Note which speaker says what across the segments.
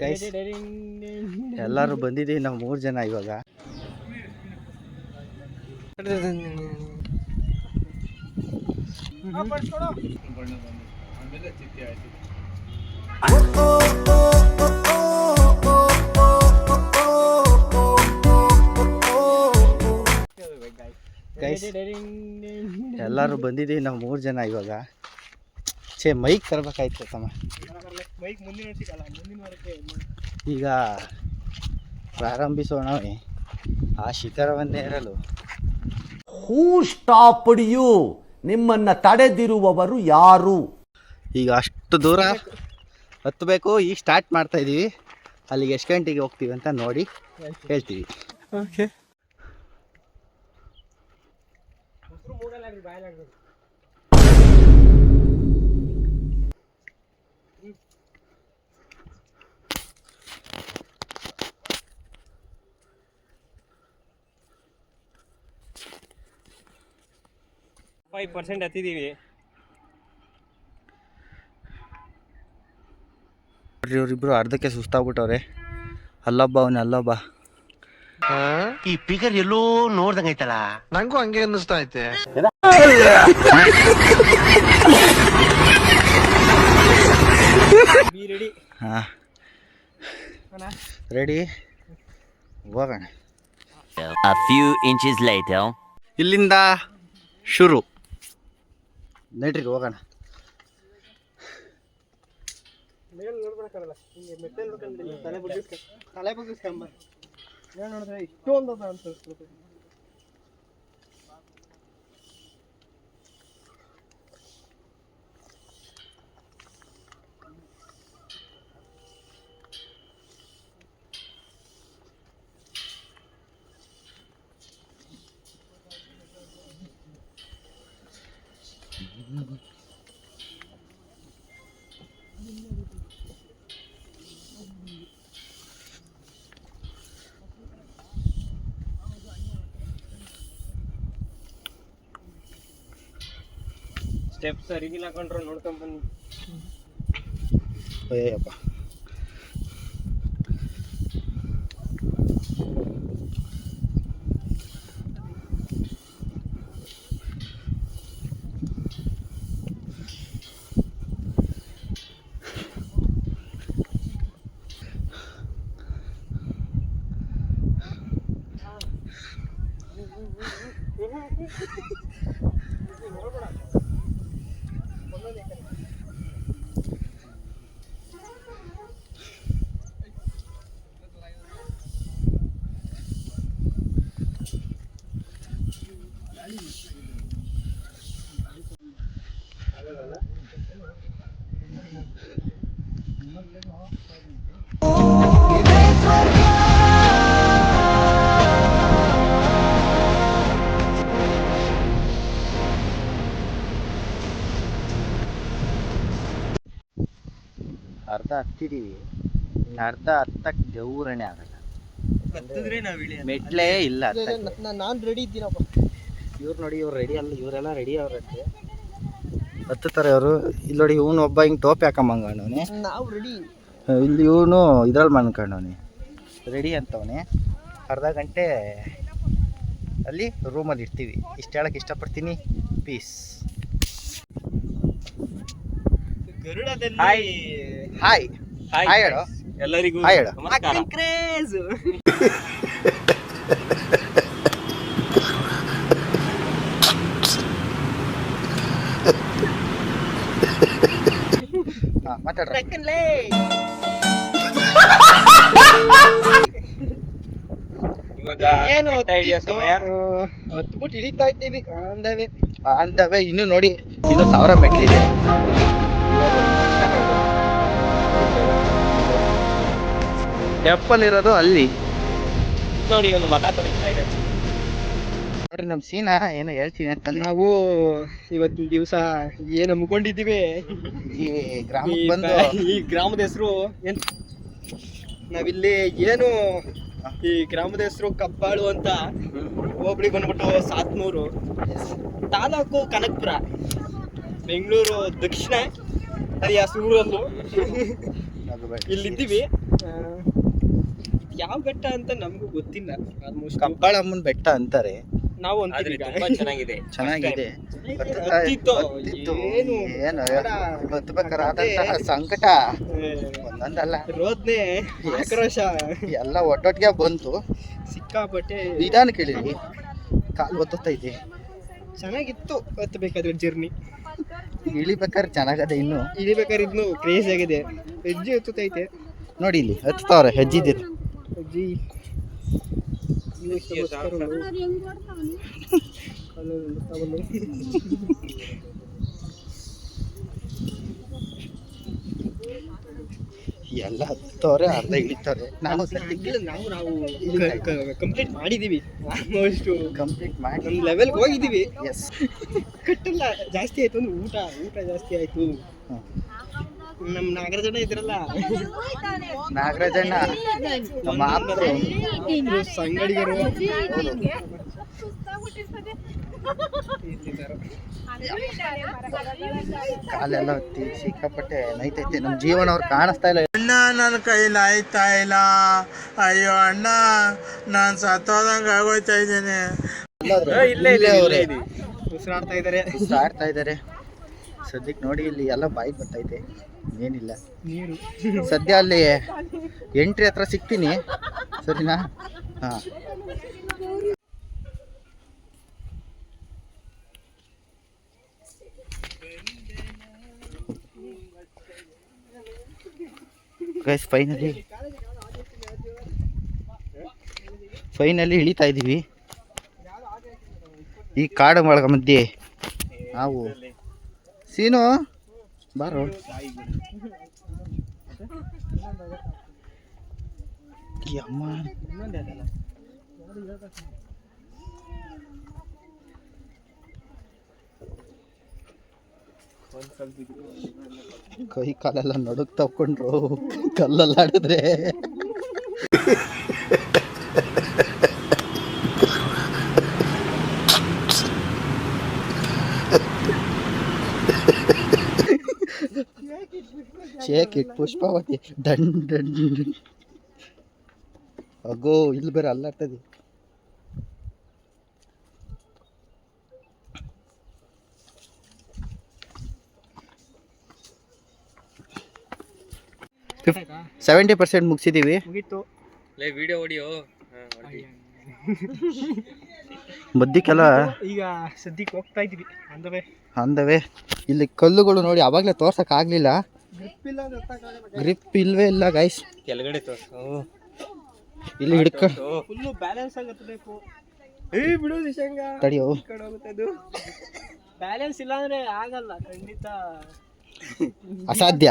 Speaker 1: Guys ಎಲ್ಲರೂ ಬಂದಿದ್ದೀವಿ ನಾವು 3 ಜನ ಇವಾಗ. ಗೈಸ್ ಎಲ್ಲರೂ ಬಂದಿದ್ದೀವಿ ನಾವು 3 ಜನ ಇವಾಗ. ಮೈಕ್ ತರಬೇಕಾಯ್ತು ತಮ್ಮ. ಈಗ ಪ್ರಾರಂಭಿಸೋಣವೇ ಆ ಶಿಖರವನ್ನೇರಲು.
Speaker 2: ಹೂ ಸ್ಟಾಪ್ಡ್ ಯು? ನಿಮ್ಮನ್ನ ತಡೆದಿರುವವರು ಯಾರು?
Speaker 1: ಈಗ ಅಷ್ಟು ದೂರ ಹತ್ತಬೇಕು. ಈಗ ಸ್ಟಾರ್ಟ್ ಮಾಡ್ತಾ ಇದ್ದೀವಿ. ಅಲ್ಲಿಗೆ ಎಷ್ಟು ಗಂಟೆಗೆ ಹೋಗ್ತೀವಿ ಅಂತ ನೋಡಿ ಹೇಳ್ತೀವಿ. ಓಕೆ.
Speaker 3: ಹತ್ತಿದ್ದೀವಿ.
Speaker 1: ಇವರಿಬ್ರು ಅರ್ಧಕ್ಕೆ ಸುಸ್ತಾಗ್ಬಿಟ್ಟವ್ರೆ. ಅಲ್ಲೊಬ್ಬ ಅವನೇ ಅಲ್ಲೊಬ್ಬ.
Speaker 4: ಈ ಫಿಗರ್ ಎಲ್ಲೋ ನೋಡ್ದಂಗೈತಲ್ಲ. ನಂಗೂ ಹಂಗೆ ಅನ್ನಿಸ್ತಾ ಐತೆ.
Speaker 1: ಹಾ ರೆಡಿ, ಹೋಗೋಣ.
Speaker 5: A few inches later.
Speaker 1: ಇಲ್ಲಿಂದ ಶುರು. ನಡ್ರಿ ಹೋಗೋಣ. ತಲೆ ಬಗ್ಗಿಸ್ಕೊಂಬ ನೋಡಿದ್ರೆ ಇಷ್ಟೊಂದು ಅನ್ಸುತ್ತೆ.
Speaker 3: ಸ್ಟೆಪ್ಸ್ ಅರಿಗಿಲ್ಲ ಕಂಡ್ರೆ ನೋಡ್ಕೊಂಡ್ ಬನ್ನಿ.
Speaker 1: ಅಯ್ಯಪ್ಪ ಅರ್ಧ ಹತ್ತಿದೀವಿ. ಇನ್ನು ಅರ್ಧ ಹತ್ತಕ್ಕೆ ದೇವ್ರಣೆ ಆಗಲ್ಲ. ಮೆಟ್ಲೇ ಇಲ್ಲ.
Speaker 3: ನಾನು ರೆಡಿ ಇದ್ದೀನಪ್ಪ.
Speaker 1: ಇವ್ರು ನೋಡಿ, ಇವ್ರು ರೆಡಿ ಅಲ್ಲ, ಇವರೆಲ್ಲ ರೆಡಿ ಅವ್ರಂತೆ. ಹತ್ತುತ್ತಾರೆ ಅವರು. ಇಲ್ಲಿ ನೋಡಿ, ಇವನು ಒಬ್ಬ ಹಿಂಗೆ ಟೋಪಿ ಹಾಕೊಂಬಂಗವನೆ.
Speaker 3: ನಾವು ರೆಡಿ.
Speaker 1: ಇಲ್ಲಿ ಇವನು ಇದ್ರಲ್ಲಿ ಮನ್ಕೊಂಡವನೆ ರೆಡಿ ಅಂತವನೆ. ಅರ್ಧ ಗಂಟೆ ಅಲ್ಲಿ ರೂಮಲ್ಲಿ ಇರ್ತೀವಿ. ಇಷ್ಟು ಹೇಳಕ್ಕೆ ಇಷ್ಟಪಡ್ತೀನಿ. ಪೀಸ್.
Speaker 3: ಹಾಯ್
Speaker 1: ಹಾಯ್ ಹಾಯ್ ಹೇಳು
Speaker 3: ಎಲ್ಲರಿಗೂ.
Speaker 1: ಹಾಯ್ ಹೇಳು.
Speaker 3: ಕ್ರೇಜ್.
Speaker 1: ಮಾತಾಡ್ರಿ.
Speaker 3: ಏನು
Speaker 1: ಹತ್ಬಿಟ್ಟು ಹಿಡಿತಾ ಇದ್ದೀವಿ. ಅಂದವೇ ಇನ್ನು ನೋಡಿ, ಇನ್ನು 1000 ಮೆಟ್ಲಿದೆ. ಟೆಪ್ಪಲ್ ಇರೋದು ಅಲ್ಲಿ
Speaker 3: ನೋಡಿ. ಒಂದು ಮಗ ತೊಳಿತಾ ಇದೆ
Speaker 1: ನೋಡ್ರಿ. ನಮ್ಮ ಸೀನಾ ಏನೋ ಹೇಳ್ತೀನಿ ಅಂತ.
Speaker 3: ನಾವು ಇವತ್ತಿನ ದಿವಸ ಏನು ಹಮ್ಮಿಕೊಂಡಿದ್ದೀವಿ.
Speaker 1: ಈ ಗ್ರಾಮಕ್ಕೆ ಬಂದು,
Speaker 3: ಈ ಗ್ರಾಮದ ಹೆಸರು ಏನ್, ನಾವಿಲ್ಲಿ ಏನು, ಈ ಗ್ರಾಮದ ಹೆಸರು ಕಬ್ಬಾಳು ಅಂತ. ಹೋಬಳಿ ಬಂದ್ಬಿಟ್ಟು ಸಾತ್ನೂರು, ತಾಲೂಕು ಕನಕಪುರ, ಬೆಂಗಳೂರು ದಕ್ಷಿಣ ಹರಿಯ ಸೂರಲ್ಲು. ಇಲ್ಲಿದ್ದೀವಿ. ಯಾವ ಬೆಟ್ಟ ಅಂತ ನಮಗೂ ಗೊತ್ತಿಲ್ಲ. ಆಲ್ಮೋಸ್ಟ್
Speaker 1: ಕಬ್ಬಾಳಮ್ಮನ ಬೆಟ್ಟ ಅಂತಾರೆ,
Speaker 3: ನಾವು
Speaker 6: ಆದ್ರೆ
Speaker 3: ಅಂತೀವಿ
Speaker 6: ತುಂಬಾ ಚೆನ್ನಾಗಿದೆ.
Speaker 1: ಚೆನ್ನಾಗಿದೆ.
Speaker 3: ಹತ್ತಿತ್ತು. ಏನು
Speaker 1: ಏನು ಹತ್ಬೇಕಾದಂತಹ ಸಂಕಟ ಒಂದೊಂದಲ್ಲ,
Speaker 3: ರೋದ್ನೆ ಆಕ್ರೋಶ
Speaker 1: ಎಲ್ಲ ಒಟ್ಟೊಟ್ಟಿಗೆ ಬಂತು.
Speaker 3: ಸಿಕ್ಕಾಪಟ್ಟೆ
Speaker 1: ನಿಧಾನ ಕೇಳಿರಿ, ಕಾಲು ಒತ್ತೈತಿ.
Speaker 3: ಚೆನ್ನಾಗಿತ್ತು ಹತ್ತಬೇಕಾದ್ರೆ ಜರ್ನಿ.
Speaker 1: ಇಳಿಬೇಕಾದ್ರೆ ಚೆನ್ನಾಗದೆ. ಇನ್ನು
Speaker 3: ಇಳಿಬೇಕಾದ್ರೆ ಇದ್ನು ಕ್ರೇಜ್ ಆಗಿದೆ. ಹೆಜ್ಜೆ ಎತ್ತೈತೆ
Speaker 1: ನೋಡಿ, ಇಲ್ಲಿ ಹತ್ತವ್ರೆ ಹೆಜ್ಜಿದ್ದೀರಿ.
Speaker 3: ಅಜ್ಜಿ
Speaker 1: ಎಲ್ಲ ಹತ್ತವ್ರೆ, ಅರ್ಧ ಇಳಿತವ್ರೆ. ನಾವು
Speaker 3: ನಾವು ಕಂಪ್ಲೀಟ್ ಮಾಡಿದೀವಿ. ಆಲ್ಮೋಸ್ಟ್
Speaker 1: ಕಂಪ್ಲೀಟ್ ಮಾಡಿ
Speaker 3: ನಮ್ಮ ಲೆವೆಲ್ಗೆ ಹೋಗಿದ್ದೀವಿ.
Speaker 1: ಎಸ್.
Speaker 3: ಕಟ್ಟೆಲ್ಲ ಜಾಸ್ತಿ ಆಯ್ತು ಅಂದ್ರೆ ಊಟ ಜಾಸ್ತಿ ಆಯ್ತು. ನಮ್ಮ ನಾಗರಾಜಣ್ಣ ಇದ್ರಲ್ಲ,
Speaker 1: ನಾಗರಾಜಣ್ಣ ನಮ್ಮ ಆಪ್ತರು,
Speaker 3: ಸಂಗಡಿಗರು
Speaker 1: ಕಾಲೆಲ್ಲ ಹೊತ್ತಿ ಸಿಕ್ಕಾಪಟ್ಟೆ ನೈತೈತೆ. ನಮ್ಮ ಜೀವನ ಅವ್ರು ಕಾಣಿಸ್ತಾ ಇಲ್ಲ.
Speaker 7: ಅಣ್ಣ ನನ್ನ ಕೈಲಿ ಆಯ್ತಾ ಇಲ್ಲ, ಅಯ್ಯೋ ಅಣ್ಣ ನಾನು ಸತ್ತೋದಂಗೆ ಆಗೋಯ್ತಾ ಇದ್ದೇನೆ.
Speaker 3: ಉಸಿರಾಡ್ತಾ
Speaker 1: ಇದ್ದಾರೆ ಸದ್ಯಕ್ಕೆ. ನೋಡಿ ಇಲ್ಲಿ ಎಲ್ಲ ಬಾಯಿಗೆ ಬರ್ತೈತೆ, ಏನಿಲ್ಲ
Speaker 3: ನೀರು.
Speaker 1: ಸದ್ಯ. ಅಲ್ಲಿ ಎಂಟ್ರಿ ಹತ್ರ ಸಿಗ್ತೀನಿ, ಸರಿನಾ? ಹಾಂ. ಗೈಸ್, ಫೈನಲಿ ಇಳಿತಾ ಇದ್ದೀವಿ ಈ ಕಾಡು ಒಳಗ ಮಧ್ಯೆ. ನಾವು ಸೀನು ಬಾರೋ. ಅಮ್ಮ ಕೈ ಕಾಲೆಲ್ಲ ನಡುಕ್ ತಕೊಂಡ್ರು, ಕಲ್ಲಲ್ಲಿ ಆಡಿದ್ರೆ. ಶೇಕ್ ಇಟ್ ಪುಷ್ಪಾವತಿ ದಂಡ ಅಗೋ, ಇಲ್ಲಿ ಬೇರೆ ಅಲ್ಲಾಡ್ತದೆ.
Speaker 3: ಆಯ್ತಾ?
Speaker 1: 70% ಮುಗಿಸಿದ್ದೀವಿ.
Speaker 3: ಮುಗೀತು.
Speaker 6: ವಿಡಿಯೋ ಹೊಡಿಯೋ.
Speaker 1: ಮಧ್ಯಕ್ಕೆಲ್ಲ
Speaker 3: ಈಗ ಸದ್ಯಕ್ಕೆ ಹೋಗ್ತಾ ಇದೀವಿ.
Speaker 1: ಅಂದವೇ ಇಲ್ಲಿ ಕಲ್ಲುಗಳು ನೋಡಿ, ಅವಾಗಲೇ ತೋರ್ಸಕ್ ಆಗ್ಲಿಲ್ಲ. ಗ್ರಿಪ್ ಇಲ್ವೇ ಇಲ್ಲ ಗೈಸ್.
Speaker 6: ಕೆಳಗಡೆ
Speaker 1: ಇಲ್ಲಿ ಹಿಡ್ಕ
Speaker 3: ಫುಲ್ಲು ಬ್ಯಾಲೆನ್ಸ್ ಆಗಿ ಹತ್ತಬೇಕು. ಬಿಡು ದಿಶಂಗ,
Speaker 1: ತಡಿಯೋ.
Speaker 3: ಬ್ಯಾಲೆನ್ಸ್ ಇಲ್ಲ ಅಂದ್ರೆ ಆಗಲ್ಲ, ಖಂಡಿತ
Speaker 1: ಅಸಾಧ್ಯ.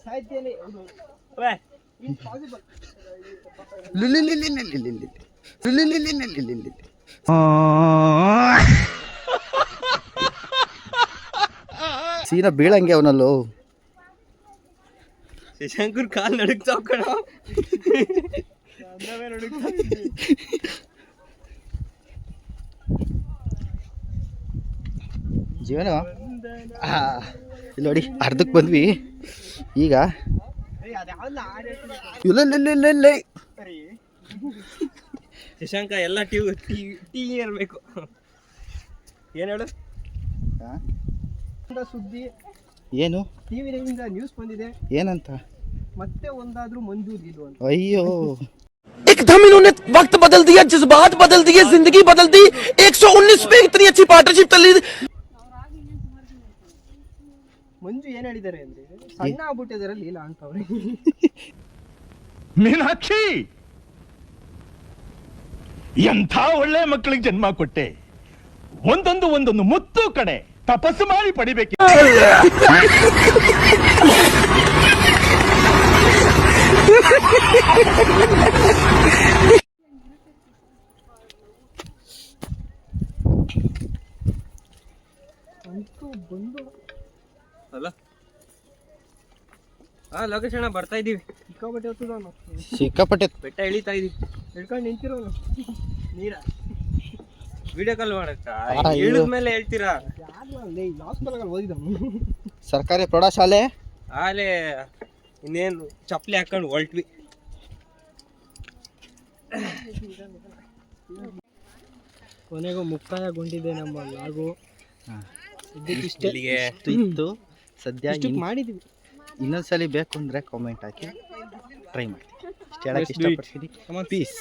Speaker 3: ಸಾಧ್ಯನೇ.
Speaker 1: ಸೀನಾ ಬೀಳಂಗೆ ಅವನಲ್ಲೂ.
Speaker 6: ಶಶಾಂಕರ್ ಕಾಲ್ ನಡುಕ್ತಾವ್ ಕಣ.
Speaker 1: ಜೀವನ ಇಲ್ಲಿ ನೋಡಿ, ಅರ್ಧಕ್ಕೆ ಬಂದ್ವಿ ಈಗ.
Speaker 6: ಶಶಾಂಕ ಎಲ್ಲ ಟೀ ಇರಬೇಕು. ಏನ್ ಹೇಳು?
Speaker 3: ಸುದ್ದಿ
Speaker 1: ಏನು?
Speaker 3: ಟಿವಿಯಿಂದ ನ್ಯೂಸ್ ಬಂದಿದೆ.
Speaker 1: ಏನಂತ?
Speaker 3: ಮತ್ತೆ ಒಂದಾದ್ರೂ ಮಂಜೂರ್ ಇದು ಅಂತ.
Speaker 1: ಅಯ್ಯೋ,
Speaker 2: एकदम इन्होंने वक्त बदल दिया, जज्बात बदल दिए, जिंदगी बदल दी। 119 में इतनी अच्छी पार्टनरशिप चल रही।
Speaker 3: ಮಂಜು ಏನ್ ಹೇಳಿದ್ದಾರೆ ಅಂದ್ರೆ, ಸಣ್ಣ ಆಗ್ಬಿಟ್ಟಿದಾರೆ ಲೀಲಾ ಅಂತವ್ರೆ.
Speaker 7: ಮೀನಾಕ್ಷಿ, ಎಂಥ ಒಳ್ಳೆ ಮಕ್ಕಳಿಗೆ ಜನ್ಮ ಕೊಟ್ಟೆ. ಒಂದೊಂದು ಮುತ್ತು ಕಡೆ ತಪಸ್ಸು ಮಾಡಿ ಪಡಿಬೇಕು.
Speaker 6: ಅಲ್ಲ ಲೋಕೇಶ್ ಅಣ್ಣ ಬರ್ತಾ ಇದೀವಿ.
Speaker 3: ಸಿಕ್ಕಾಪಟ್ಟೆ ಹೊತ್ತದ ಅವನು.
Speaker 1: ಸಿಕ್ಕಾಪಟ್ಟೆ
Speaker 6: ಬೆಟ್ಟ ಇಳಿತಾ ಇದೀವಿ.
Speaker 3: ಹಿಡ್ಕೊಂಡು ನಿಂತಿರೋನು ನೀರ.
Speaker 6: ವಿಡಿಯೋ ಕಾಲ್ ಮಾಡಕ್ಕ
Speaker 1: ಅಯ್ಯೋ.
Speaker 6: ಇಳಿದ್ಮೇಲೆ ಹೇಳ್ತೀರಾ?
Speaker 3: ಯಾರು ಲಾಸ್ಟ್ ಬಲಗಲ್ಲಿ ಓದಿದವನು.
Speaker 1: ಸರ್ಕಾರಿ ಪ್ರೌಢಶಾಲೆ
Speaker 6: ಆಲೆ ಇನ್ನೇನು ಚಪ್ಪಲಿ ಹಾಕೊಂಡು ಹೊಲ್ಟ್ವಿ.
Speaker 3: ಕೊನೆಗೂ ಮುಕ್ತಾಯಗೊಂಡಿದೆ ನಮ್ಮ ಲಾಗು.
Speaker 6: ಇಲ್ಲಿಗೆ
Speaker 1: ಇಷ್ಟು ಇತ್ತು ಸದ್ಯ.
Speaker 3: ಮಾಡಿದ್ವಿ.
Speaker 1: ಇನ್ನೊಂದ್ಸಲಿ ಬೇಕು ಅಂದರೆ ಕಾಮೆಂಟ್ ಹಾಕಿ ಟ್ರೈ ಮಾಡಿ. ಇಷ್ಟು ಹೇಳಕ್ಕೆ ಇಷ್ಟಪಡ್ತೀನಿ. ಪೀಸ್.